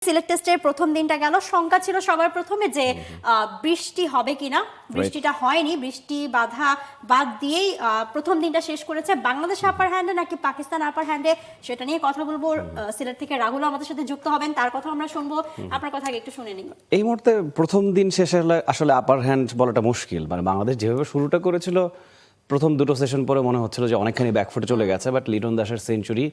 সিলেট টেস্টের প্রথম দিনটা গেল, শঙ্কা ছিল সবার প্রথমে যে বৃষ্টি হবে কিনা। বৃষ্টিটা হয়নি, বৃষ্টি বাধা বাদ দিয়েই প্রথম দিনটা শেষ করেছে বাংলাদেশ আপার হ্যান্ডে নাকি পাকিস্তান আপার হ্যান্ডে, সেটা নিয়ে কথা বলবো। সিলেট থেকে রাহুল আমাদের সাথে যুক্ত হবেন, তার কথা আমরা শুনবো। আপনার কথা একটু শুনে নিন। এই মুহূর্তে প্রথম দিন শেষে আসলে আপার হ্যান্ড বলাটা মুশকিল। মানে বাংলাদেশ যেভাবে শুরুটা করেছিল, প্রথম দুটো সেশন পরে মনে হচ্ছিল যে অনেকখানি ব্যাকফুটে চলে গেছে, বাট লিটন দাসের century,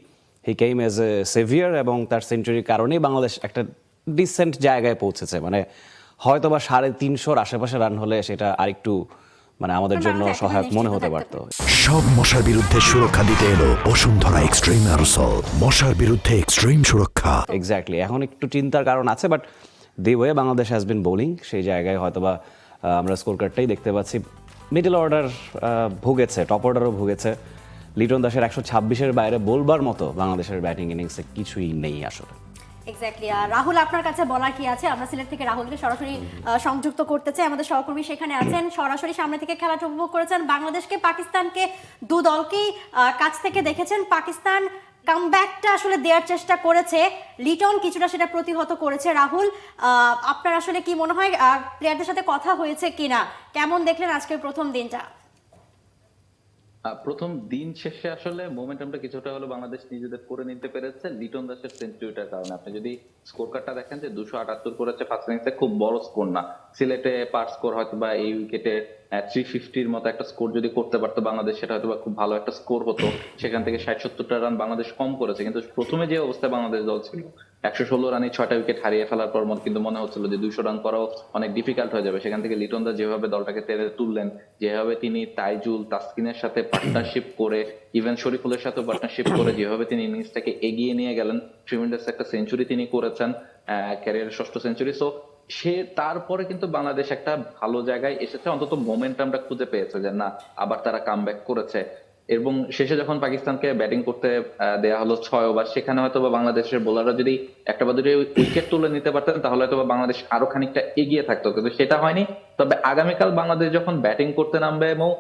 he came as a saviour, এবং তার সেঞ্চুরির কারণেই বাংলাদেশ একটা ডিসেন্ট জায়গায় পৌঁছেছে। মানে হয়তো বা 350 আশেপাশে রান হলে সেটা আরেকটু মানে আমাদের জন্য সহায়ক মনে হতে পারত। সব মশার বিরুদ্ধে সুরক্ষা দিতে এলো বসুন্ধরা এক্সট্রিম অ্যারোসল, মশার বিরুদ্ধে এক্সট্রিম সুরক্ষা। এক্স্যাক্টলি, এখন একটু চিন্তার কারণ আছে, but the way Bangladesh has been bowling, সেই জায়গায় হয়তোবা আমরা স্কোর কার্ডটাই দেখতে পাচ্ছি। মিডল অর্ডার ভুগেছে, টপ অর্ডারও ভুগেছে। লিটন দাসের 126-এর বাইরে বলবার মতো বাংলাদেশের ব্যাটিং ইনিংসে কিছুই নেই আসলে। এক্স্যাক্টলি। রাহুল, আপনার কাছে বলার কি আছে? আমরা সিলেট থেকে রাহুলকে সরাসরি সংযুক্ত করতে চাই, আমাদের সহকর্মী সেখানে আছেন, সরাসরি সামনে থেকে খেলাটা উপভোগ করেছেন। বাংলাদেশকে, পাকিস্তানকে, দু দলকেই কাছ থেকে দেখেছেন। পাকিস্তান কামব্যাকটা আসলে দেওয়ার চেষ্টা করেছে, লিটন কিছুটা সেটা প্রতিহত করেছে। রাহুল, আপনার আসলে কি মনে হয়, প্লেয়ারদের সাথে কথা হয়েছে কিনা? কেমন দেখলেন আজকের প্রথম দিনটা? প্রথম দিন শেষে আসলে মোমেন্টামটা কিছুটা হলো বাংলাদেশ নিজেদের করে নিতে পেরেছে লিটন দাসের সেঞ্চুরিটার কারণে। আপনি যদি স্কোর কার্ডটা দেখেন যে 278 করেছে ফার্স্ট ইনিংসে, খুব বড় স্কোর না। সিলেটে পার স্কোর হয়তো বা এই উইকেটে 350-র মতো একটা স্কোর যদি করতে পারতো বাংলাদেশ, সেটা হয়তো বা খুব ভালো একটা স্কোর হতো। সেখান থেকে 60-70টা রান বাংলাদেশ কম করেছে, কিন্তু প্রথমে যে অবস্থায় বাংলাদেশ দল ছিল 116 রানে 6টা উইকেট হারিয়ে ফেলার পর কিন্তু মনে হচ্ছিল যে 200 রান করাও অনেক ডিফিকাল্ট হয়ে যাবে। সেখান থেকে লিটন দাস যেভাবে দলটাকে টেনে তুললেন, যেভাবে তিনি তাইজুল তাসকিনের সাথে পার্টনারশিপ করে, ইভেন শরীফুলের সাথে পার্টনারশিপ করে যেভাবে তিনি ইনিংসটাকে এগিয়ে নিয়ে গেলেন, ট্রিমেন্ডাস একটা সেঞ্চুরি তিনি করেছেন, ক্যারিয়ারের 6ষ্ঠ সেঞ্চুরি। সো সে তারপরে কিন্তু বাংলাদেশ একটা ভালো জায়গায় এসেছে, অন্তত মোমেন্টামটা খুঁজে পেয়েছে যে না, আবার তারা কামব্যাক করেছে। এবং শেষে যখন পাকিস্তানকে ব্যাটিং করতে দেয়া হলো 6 ওভার, সেখানে হয়তো বা বাংলাদেশের বোলাররা যদি একটা বা দুটো উইকেট তুলে নিতে পারতেন, তাহলে হয়তো বা বাংলাদেশ আরো খানিকটা এগিয়ে থাকতো, কিন্তু সেটা হয়নি। তবে আগামীকাল বাংলাদেশ যখন ব্যাটিং করতে নামবে, এবং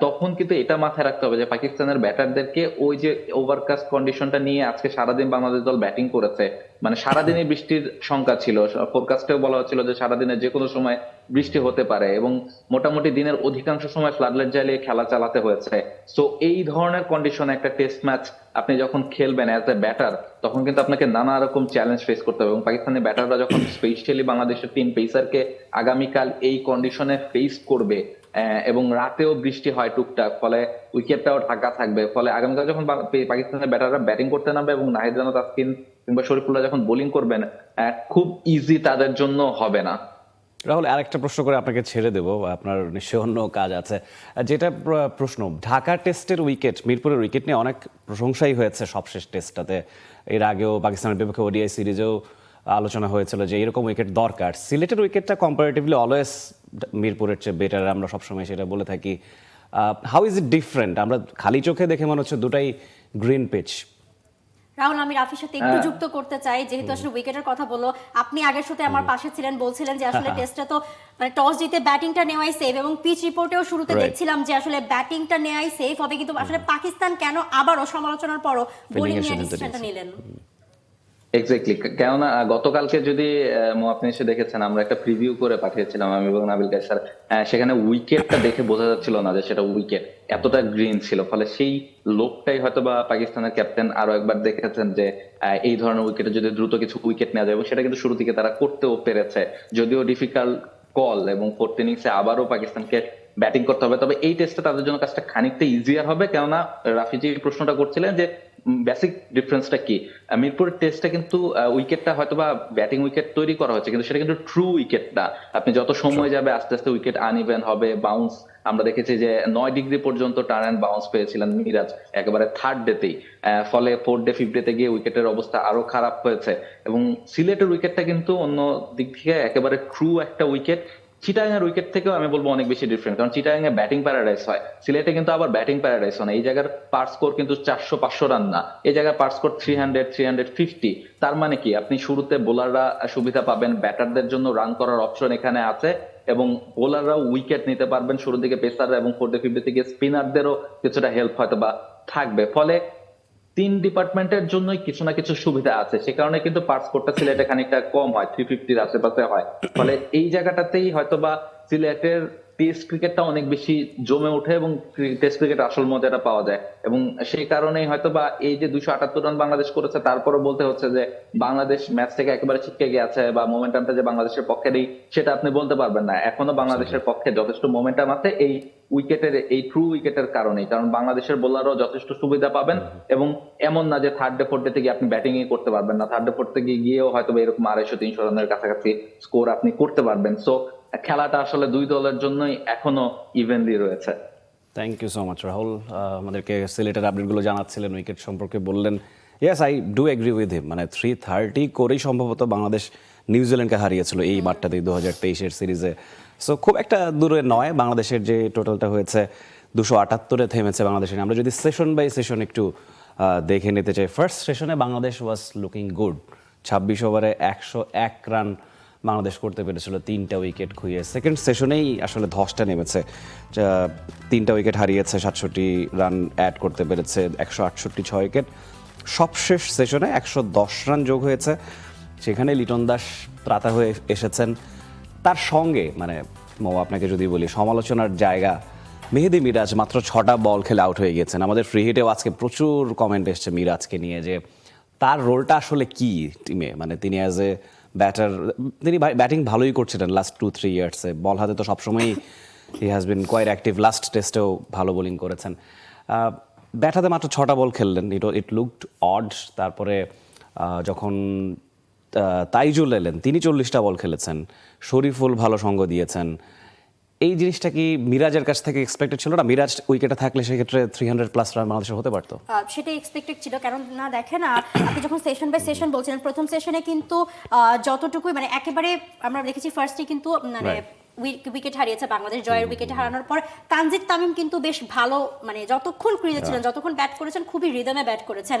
তখন কিন্তু এটা মাথায় রাখতে হবে যে পাকিস্তানের ব্যাটারদেরকে ওই যে ওভারকাস্ট কন্ডিশনটা নিয়ে আজকে সারাদিন বাংলাদেশ দল ব্যাটিং করেছে, মানে সারাদিনই বৃষ্টির শঙ্কা ছিল, ফোরকাস্টেও বলা হচ্ছিল যে সারাদিনে যে কোনো সময় বৃষ্টি হতে পারে, এবং মোটামুটি দিনের অধিকাংশ সময় ফ্লাডলাইট জ্বালিয়ে খেলা চালাতে হয়েছে। সো এই ধরনের কন্ডিশনে একটা টেস্ট ম্যাচ আপনি যখন খেলবেন অ্যাজ এ ব্যাটার, তখন কিন্তু আপনাকে নানা রকম চ্যালেঞ্জ ফেস করতে হবে। এবং পাকিস্তানি ব্যাটাররা যখন স্পেশালি বাংলাদেশের 3 পেসারকে আগামীকাল এই কন্ডিশনে ফেস করবে, এবং রাতেও বৃষ্টি হয় টুকটাক, ফলে উইকেটটাও ঢাকা থাকবে, ফলে আগামীকাল যখন পাকিস্তানের ব্যাটাররা ব্যাটিং করতে নামবে এবং নাহিদ রানা, তাসকিন কিংবা শরীফুল্লাহ যখন বোলিং করবেন, খুব ইজি তাদের জন্য হবে না। রাহুল, আরেকটা প্রশ্ন করে আপনাকে ছেড়ে দেবো, আপনার নিশ্চয়ই অন্য কাজ আছে। যেটা প্রশ্ন, ঢাকা টেস্টের উইকেট, মিরপুরের উইকেট নিয়ে অনেক প্রশংসাই হয়েছে সবশেষ টেস্টটাতে। এর আগেও পাকিস্তানের বিপক্ষে ওডিআই সিরিজেও আলোচনা হয়েছিল যে এরকম উইকেট দরকার। সিলেটের উইকেটটা কম্পারেটিভলি অলওয়েজ মিরপুরের চেয়ে বেটার, আমরা সবসময় সেটা বলে থাকি। How is it different? আমরা খালি চোখে দেখে মনে হচ্ছে দুটাই গ্রিন পিচ। রাহুল, আমি রাফির সাথে একটু যুক্ত করতে চাই, যেহেতু আসলে উইকেটের কথা বললো। আপনি আগের সাথে আমার পাশে ছিলেন, বলছিলেন যে আসলে টেস্টটা তো মানে টস জিতে ব্যাটিংটা নেওয়াই সেফ, এবং পিচ রিপোর্টেও শুরুতে দেখছিলাম যে আসলে ব্যাটিংটা নেওয়াই সেফ হবে, কিন্তু আসলে পাকিস্তান কেন আবারও সমালোচনার পরও বোলিং নিয়ে ডিসিশনটা নিলেন? এক্স্যাক্টলি, কেননা গতকালকে যদি আপনি এসে দেখেছেন, আমরা একটা প্রিভিউ করে পাঠিয়েছিলাম আমি এবং নাবিল কায়সার, সেখানে উইকেটটা দেখে বোঝা যাচ্ছিল না যে সেটা উইকেট, এতটা গ্রিন ছিল। ফলে সেই লোকটাই হয়তো বা পাকিস্তানের ক্যাপ্টেন আরো একবার দেখেছেন যে এই ধরনের উইকেটে যদি দ্রুত কিছু উইকেট নেওয়া যায়, এবং সেটা কিন্তু শুরু থেকে তারা করতেও পেরেছে, যদিও ডিফিকাল্ট কল, এবং 4th ইনিংসে আবারও পাকিস্তানকে ব্যাটিং করতে হবে। তবে এই টেস্টে তাদের জন্য কাজটা খানিকটা ইজিয়ার হবে, কেননা রাফি যে প্রশ্নটা করছিলেন যে বেসিক ডিফারেন্সটা কি, মিরপুরের টেস্টে কিন্তু উইকেটটা হয়তো বা ব্যাটিং উইকেট তৈরি করা হচ্ছে, কিন্তু সেটা কিন্তু ট্রু উইকেট না। আপনি যত সময় যাবে আস্তে আস্তে উইকেট আনইভেন হবে, বাউন্স, আমরা দেখেছি যে 9 ডিগ্রি পর্যন্ত টার্ন অ্যান্ড বাউন্স পেয়েছিলেন মিরাজ একেবারে 3rd ডেতেই। ফলে 4th ডে 5th ডেতে গিয়ে উইকেটের অবস্থা আরো খারাপ হয়েছে। এবং সিলেটের উইকেটটা কিন্তু অন্য দিক থেকে একেবারে ট্রু একটা উইকেট। চিটাগাং এর উইকেট থেকেও আমি বলবো অনেক বেশি ডিফারেন্ট, কারণ চিটাগাং এ ব্যাটিং প্যারাডাইস হয়, সিলেটে কিন্তু আবার ব্যাটিং প্যারাডাইস হয় না। এই জায়গার পার স্কোর কিন্তু 400-500 রান না, এই জায়গার পার স্কোর 300-350। তার মানে কি, আপনি শুরুতে বোলাররা সুবিধা পাবেন, ব্যাটারদের জন্য রান করার অপশন এখানে আছে, এবং বোলাররাও উইকেট নিতে পারবেন শুরুর দিকে পেসাররা, এবং 4th ডে 5th ডে থেকে স্পিনারদেরও কিছুটা হেল্প হয়তো বা থাকবে। ফলে তিন ডিপার্টমেন্টের জন্যই কিছু না কিছু সুবিধা আছে, সে কারণে কিন্তু পাস স্কোরটা সিলেটে খানিকটা কম হয়, 350-র আশেপাশে হয়। ফলে এই জায়গাটাতেই হয়তোবা সিলেটের টেস্ট ক্রিকেটটা অনেক বেশি জমে ওঠে এবং টেস্ট ক্রিকেট আসল মজাটা পাওয়া যায়। এবং সেই কারণেই হয়তোবা এই যে 278 রান বাংলাদেশ করেছে, তারপরও বলতে হচ্ছে যে বাংলাদেশ ম্যাচ থেকে একেবারে ছিটকে গেছে বা মোমেন্টামটা যে বাংলাদেশের পক্ষে নেই সেটা আপনি বলতে পারবেন না। এখনো বাংলাদেশের পক্ষে যথেষ্ট মোমেন্টাম আছে এই উইকেটের, এই ট্রু উইকেটের কারণেই। কারণ বাংলাদেশের বোলারও যথেষ্ট সুবিধা পাবেন এবং এমন না যে থার্ড ডে ফোর্থ ডে থেকে আপনি ব্যাটিং করতে পারবেন না, থার্ড ডে ফোর্থ ডে গিয়েও হয়তো এরকম 250-300 রানের কাছাকাছি স্কোর আপনি করতে পারবেন। সো খেলাটা আসলে দুই দলের জন্যই এখনো ইভেনলি রয়েছে। Thank you so much Rahul, আমাদেরকে সিলেটের আপডেটগুলো জানাচ্ছিলেন, উইকেট সম্পর্কে বললেন। Yes, I do agree with him. মানে 330 করেই সম্ভবত বাংলাদেশ নিউজিল্যান্ডকে হারিয়েছিল এই মাঠটাতেই 2023-এর সিরিজে। সো খুব একটা দূরে নয়, বাংলাদেশের যে টোটালটা হয়েছে 278-এ থেমেছে বাংলাদেশের। আমরা যদি সেশন বাই সেশন একটু দেখে নিতে চাই, ফার্স্ট সেশনে বাংলাদেশ ওয়াজ লুকিং গুড, 26 ওভারে 101 রান বাংলাদেশ করতে পেরেছিল 3টা উইকেট খুইয়ে। সেকেন্ড সেশনেই আসলে ধসটা নেমেছে, 3টা উইকেট হারিয়েছে, 67 রান অ্যাড করতে পেরেছে, 168 6 উইকেট। সবশেষ সেশনে 110 রান যোগ হয়েছে, সেখানে লিটন দাস ত্রাতা হয়ে এসেছেন। তার সঙ্গে মানে আপনাকে যদি বলি সমালোচনার জায়গা, মেহেদী মিরাজ মাত্র 6টা বল খেলে আউট হয়ে গিয়েছেন। আমাদের ফ্রি হিটেও আজকে প্রচুর কমেন্ট এসছে মিরাজকে নিয়ে যে তার রোলটা আসলে কি টিমে। মানে তিনি অ্যাজ এ ব্যাটার, তিনি ব্যাটিং ভালোই করছিলেন লাস্ট 2-3 ইয়ার্সে, বল হাতে তো সবসময়ই he has been quite active, last টেস্টেও ভালো বোলিং করেছেন। ব্যাট হাতে মাত্র 6টা বল খেললেন, ইট লুকড অড। তারপরে যখন তাইজুল এলেন, তিনি 40টা বল খেলেছেন, শরীফুল ভালো সঙ্গ দিয়েছেন। এই জিনিসটা কি মিরাজের কাছ থেকে এক্সপেক্টেড ছিল না? মিরাজ উইকেটে থাকলে সেক্ষেত্রে 300+ রান বাংলাদেশের হতে পারতো। সেটাই এক্সপেক্টেড ছিল, কারণ না দেখেন আপনি যখন সেশন বাই সেশন বলছিলেন, প্রথম সেশনে কিন্তু যতটুকুই মানে একেবারে আমরা দেখেছি ফার্স্টে কিন্তু মানে উইকেট হারিয়েছে বাংলাদেশ, জয়ের উইকেট হারানোর পর তানজিদ তামিম কিন্তু বেশ ভালো, মানে যতক্ষণ ক্রিজে ছিলেন, যতক্ষণ ব্যাট করেছেন খুবই রিদমে ব্যাট করেছেন।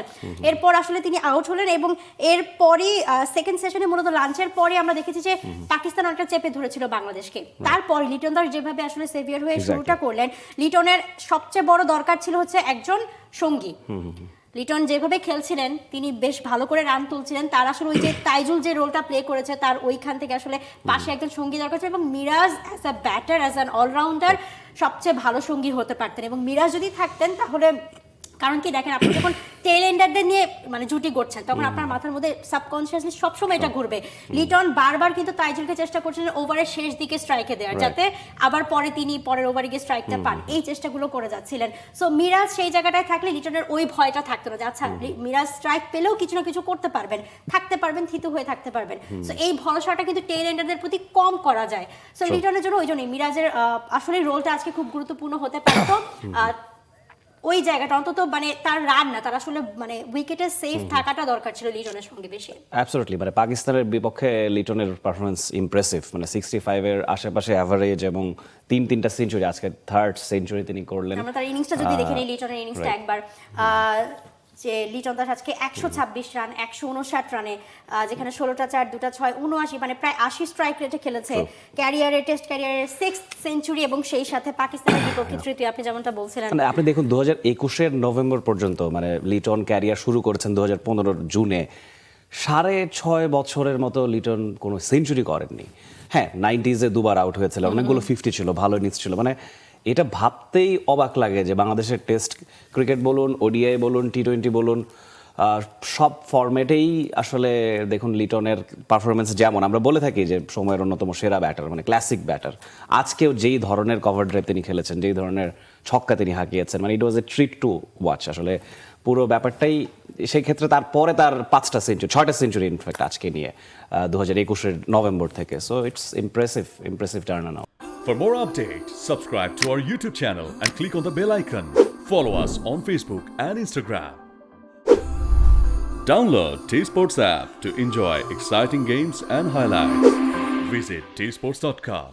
এরপর আসলে তিনি আউট হলেন এবং এরপরই সেকেন্ড সেশনে মূলত লাঞ্চের পরে আমরা দেখেছি যে পাকিস্তান অনেকটা চেপে ধরেছিল বাংলাদেশকে। তারপর লিটন দাস যেভাবে আসলে সেভিয়ার হয়ে শুরুটা করলেন, লিটনের সবচেয়ে বড় দরকার ছিল হচ্ছে একজন সঙ্গী। লিটন যেভাবে খেলছিলেন, তিনি বেশ ভালো করে রান তুলছিলেন, তার আসলে ওই যে তাইজুল যে রোলটা প্লে করেছে তার ওইখান থেকে আসলে পাশে একজন সঙ্গী দরকার ছিল এবং Miraz as a batter, as an allrounder সবচেয়ে ভালো সঙ্গী হতে পারতেন। এবং মিরাজ যদি থাকতেন তাহলে, কারণ কি দেখেন আপনি যখন টেল এন্ডারদের নিয়ে মানে জুটি করছেন তখন আপনার মাথার মধ্যে সাবকনসিয়াসলি সবসময় এটা ঘুরবে। লিটন বারবার কিন্তু তাইজুলকে চেষ্টা করছিলেন ওভারের শেষ দিকে স্ট্রাইকে দেওয়ার, যাতে আবার পরে তিনি পরের ওভারে গিয়ে স্ট্রাইকটা পান, এই চেষ্টাগুলো করে যাচ্ছিলেন। সো মিরাজ সেই জায়গাটায় থাকলে লিটনের ওই ভয়টা থাকতো না যে আচ্ছা মিরাজ স্ট্রাইক পেলেও কিছু না কিছু করতে পারবেন, থাকতে পারবেন, থিতু হয়ে থাকতে পারবেন। সো এই ভরসাটা কিন্তু টেল এন্ডারদের প্রতি কম করা যায়। সো লিটনের জন্য ওই জন্যই মিরাজের আসলে রোলটা আজকে খুব গুরুত্বপূর্ণ হতে পারতো। ওই জায়গাটা অন্তত মানে তার রান না, তার আসলে মানে উইকেটে সেফ থাকাটা দরকার ছিল লিটনের সঙ্গে বেশি। অ্যাবসলিউটলি, মানে পাকিস্তানের বিপক্ষে লিটনের পারফরমেন্স ইমপ্রেসিভ, মানে 65-এর আশেপাশে অ্যাভারেজ এবং 3টা সেঞ্চুরি, আজকে 3rd সেঞ্চুরি তিনি করলেন। আমরা তার ইনিংসটা যদি দেখে নিই, লিটনের ইনিংসটা একবার যে লিটন দাস আজকে 126 রান 159 রানে, যেখানে 16টা 4 2টা 6 79, মানে প্রায় 80 স্ট্রাইক রেটে খেলেছে। ক্যারিয়ারে টেস্ট ক্যারিয়ারে 6th সেঞ্চুরি এবং সেই সাথে পাকিস্তানের বিপক্ষে তৃতীয়, আপনি যেমনটা বলছিলেন। মানে আপনি দেখুন 2021-এর নভেম্বর পর্যন্ত, মানে লিটন ক্যারিয়ার শুরু করেছেন 2015-র জুনে, 6.5 বছরের মতো লিটন কোনো সেঞ্চুরি করেননি। হ্যাঁ, 90s-এ দুবার আউট হয়েছিল, অনেকগুলো 50 ছিল, ভালো ইনিংস ছিল। মানে এটা ভাবতেই অবাক লাগে যে বাংলাদেশের টেস্ট ক্রিকেট বলুন, ওডিআই বলুন, টি20 বলুন, সব ফরম্যাটেই আসলে দেখুন লিটনের পারফরমেন্স যেমন আমরা বলে থাকি যে সময়ের অন্যতম সেরা ব্যাটার, মানে ক্লাসিক ব্যাটার, আজকেও যেই ধরনের কভার ড্রাইভ তিনি খেলেছেন, যেই ধরনের ছক্কা তিনি হাঁকিয়েছেন, মানে ইট ওয়াজ এ ট্রিট টু ওয়াচ। আসলে পুরো ব্যাপারটাই সেই ক্ষেত্রে তারপরে তার 5টা সেঞ্চুরি, 6টা সেঞ্চুরি ইনফ্যাক্ট আজকে নিয়ে 2021-এর নভেম্বর থেকে। So it's impressive turn now. For more updates, subscribe to our YouTube channel and click on the bell icon. Follow us on Facebook and Instagram. Download T-Sports app to enjoy exciting games and highlights. Visit tsports.com.